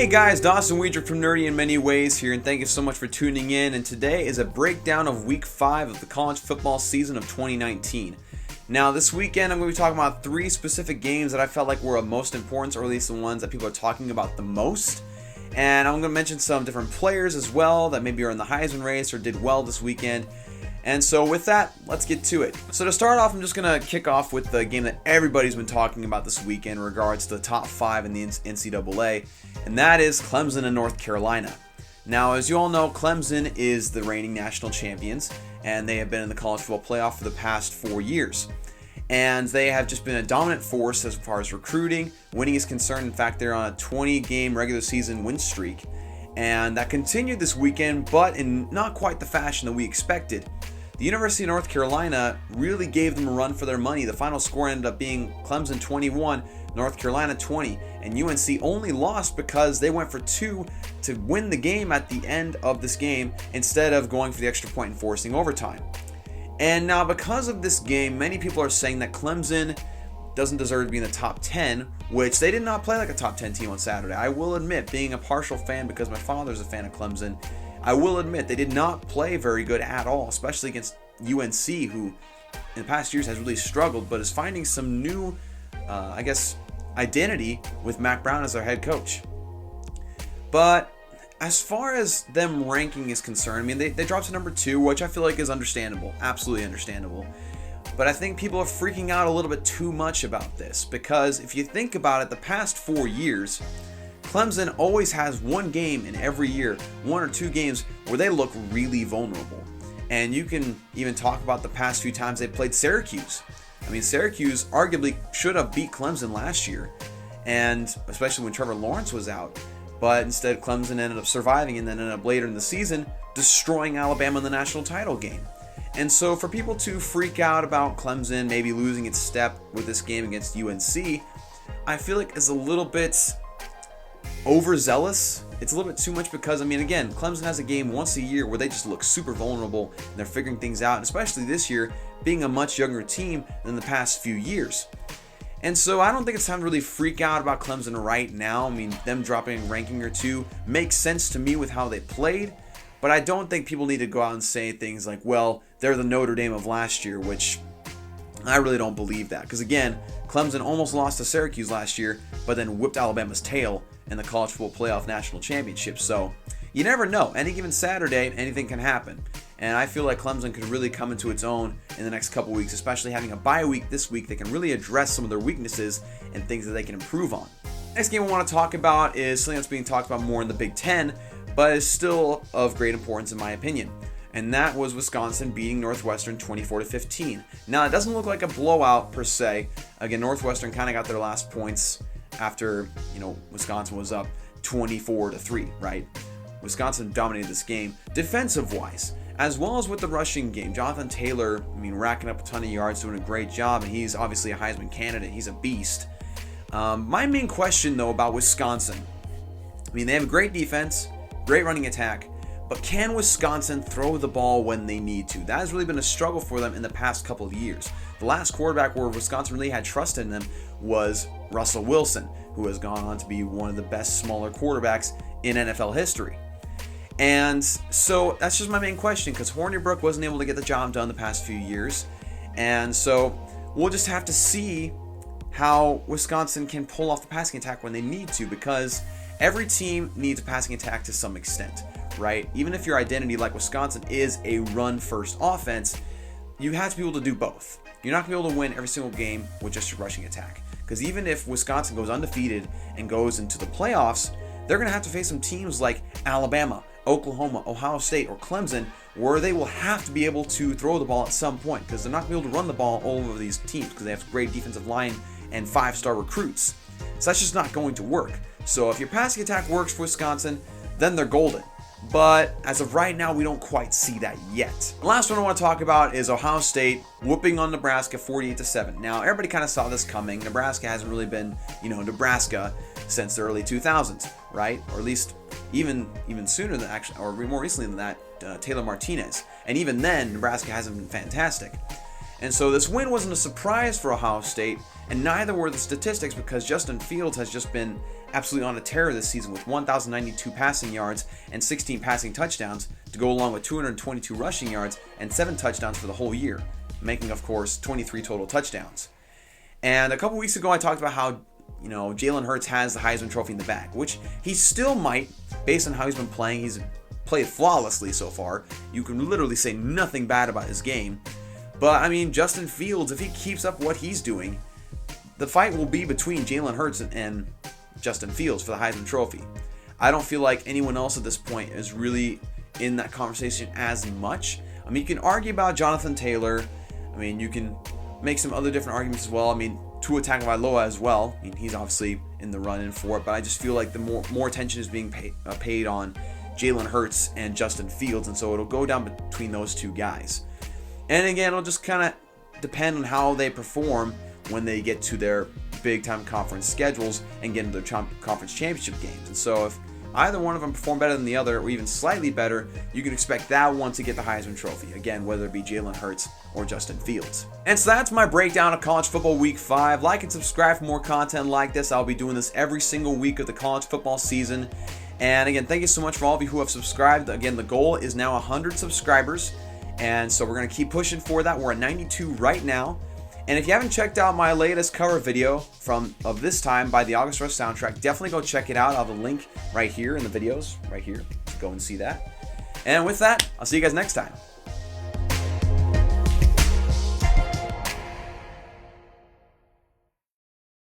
Hey guys, Dawson Weidrich from Nerdy in Many Ways here, and thank you so much for tuning in. And today is a breakdown of Week 5 of the college football season of 2019. Now, this weekend I'm going to be talking about 3 specific games that I felt like were of most importance, or at least the ones that people are talking about the most. And I'm going to mention some different players as well that maybe are in the Heisman race or did well this weekend. And so with that, let's get to it. So to start off, I'm just going to kick off with the game that everybody's been talking about this weekend in regards to the top 5 in the NCAA, and that is Clemson and North Carolina. Now, as you all know, Clemson is the reigning national champions, and they have been in the college football playoff for the past 4 years. And they have just been a dominant force as far as recruiting, winning is concerned. In fact, they're on a 20-game regular season win streak, and that continued this weekend, but in not quite the fashion that we expected. The University of North Carolina really gave them a run for their money. The final score ended up being Clemson 21, North Carolina 20, and UNC only lost because they went for 2 to win the game at the end of this game instead of going for the extra point and forcing overtime. And now, because of this game, many people are saying that Clemson doesn't deserve to be in the top 10, which they did not play like a top 10 team on Saturday. I will admit, being a partial fan because my father's a fan of Clemson, I will admit they did not play very good at all, especially against UNC, who in the past years has really struggled, but is finding some new, identity with Mac Brown as their head coach. But as far as them ranking is concerned, I mean, they dropped to number 2, which I feel like is understandable, absolutely understandable. But I think people are freaking out a little bit too much about this, because if you think about it, the past 4 years, Clemson always has one game in every year, 1 or 2 games, where they look really vulnerable. And you can even talk about the past few times they played Syracuse. I mean, Syracuse arguably should have beat Clemson last year, and especially when Trevor Lawrence was out. But instead, Clemson ended up surviving and then ended up later in the season destroying Alabama in the national title game. And so for people to freak out about Clemson maybe losing its step with this game against UNC, I feel like is a little bit overzealous. It's a little bit too much because, I mean, again, Clemson has a game once a year where they just look super vulnerable and they're figuring things out, and especially this year being a much younger team than the past few years. And so I don't think it's time to really freak out about Clemson right now. I mean, them dropping a ranking or 2 makes sense to me with how they played, but I don't think people need to go out and say things like, well, they're the Notre Dame of last year, which I really don't believe that. Because again, Clemson almost lost to Syracuse last year, but then whipped Alabama's tail in the college football playoff national championship. So you never know. Any given Saturday, anything can happen. And I feel like Clemson could really come into its own in the next couple weeks, especially having a bye week this week. They can really address some of their weaknesses and things that they can improve on. Next game I want to talk about is something that's being talked about more in the Big Ten, but is still of great importance in my opinion. And that was Wisconsin beating Northwestern 24-15. Now, it doesn't look like a blowout per se. Again, Northwestern kind of got their last points after, Wisconsin was up 24-3, right? Wisconsin dominated this game defensive-wise, as well as with the rushing game. Jonathan Taylor, racking up a ton of yards, doing a great job, and he's obviously a Heisman candidate. He's a beast. My main question, though, about Wisconsin, they have a great defense, great running attack, but can Wisconsin throw the ball when they need to? That has really been a struggle for them in the past couple of years. The last quarterback where Wisconsin really had trust in them was Russell Wilson, who has gone on to be one of the best smaller quarterbacks in NFL history. And so that's just my main question, because Hornibrook wasn't able to get the job done the past few years. And so we'll just have to see how Wisconsin can pull off the passing attack when they need to, because every team needs a passing attack to some extent, right? Even if your identity, like Wisconsin, is a run-first offense, you have to be able to do both. You're not going to be able to win every single game with just your rushing attack. Because even if Wisconsin goes undefeated and goes into the playoffs, they're going to have to face some teams like Alabama, Oklahoma, Ohio State, or Clemson, where they will have to be able to throw the ball at some point, because they're not going to be able to run the ball all over these teams because they have great defensive line and 5-star recruits. So that's just not going to work. So if your passing attack works for Wisconsin, then they're golden. But as of right now, we don't quite see that yet. The last one I want to talk about is Ohio State whooping on Nebraska 48-7. Now, everybody kind of saw this coming. Nebraska hasn't really been, Nebraska since the early 2000s, right? Or at least even sooner than more recently than that, Taylor Martinez. And even then, Nebraska hasn't been fantastic. And so this win wasn't a surprise for Ohio State, and neither were the statistics, because Justin Fields has just been absolutely on a tear this season with 1,092 passing yards and 16 passing touchdowns to go along with 222 rushing yards and 7 touchdowns for the whole year, making, of course, 23 total touchdowns. And a couple weeks ago, I talked about how, Jalen Hurts has the Heisman Trophy in the bag, which he still might, based on how he's been playing. He's played flawlessly so far. You can literally say nothing bad about his game. But, Justin Fields, if he keeps up what he's doing, the fight will be between Jalen Hurts and Justin Fields for the Heisman Trophy. I don't feel like anyone else at this point is really in that conversation as much. You can argue about Jonathan Taylor. You can make some other different arguments as well. Tua Tagovailoa as well. He's obviously in the run-in for it, but I just feel like the more attention is being paid on Jalen Hurts and Justin Fields, and so it'll go down between those two guys. And again, it'll just kind of depend on how they perform when they get to their big-time conference schedules and get into their conference championship games. And so if either one of them perform better than the other, or even slightly better, you can expect that one to get the Heisman Trophy. Again, whether it be Jalen Hurts or Justin Fields. And so that's my breakdown of college football week 5. Like and subscribe for more content like this. I'll be doing this every single week of the college football season. And again, thank you so much for all of you who have subscribed. Again, the goal is now 100 subscribers. And so we're going to keep pushing for that. We're at 92 right now. And if you haven't checked out my latest cover video of this time by the August Rush soundtrack, definitely go check it out. I'll have a link right here in the videos, right here. Go and see that. And with that, I'll see you guys next time.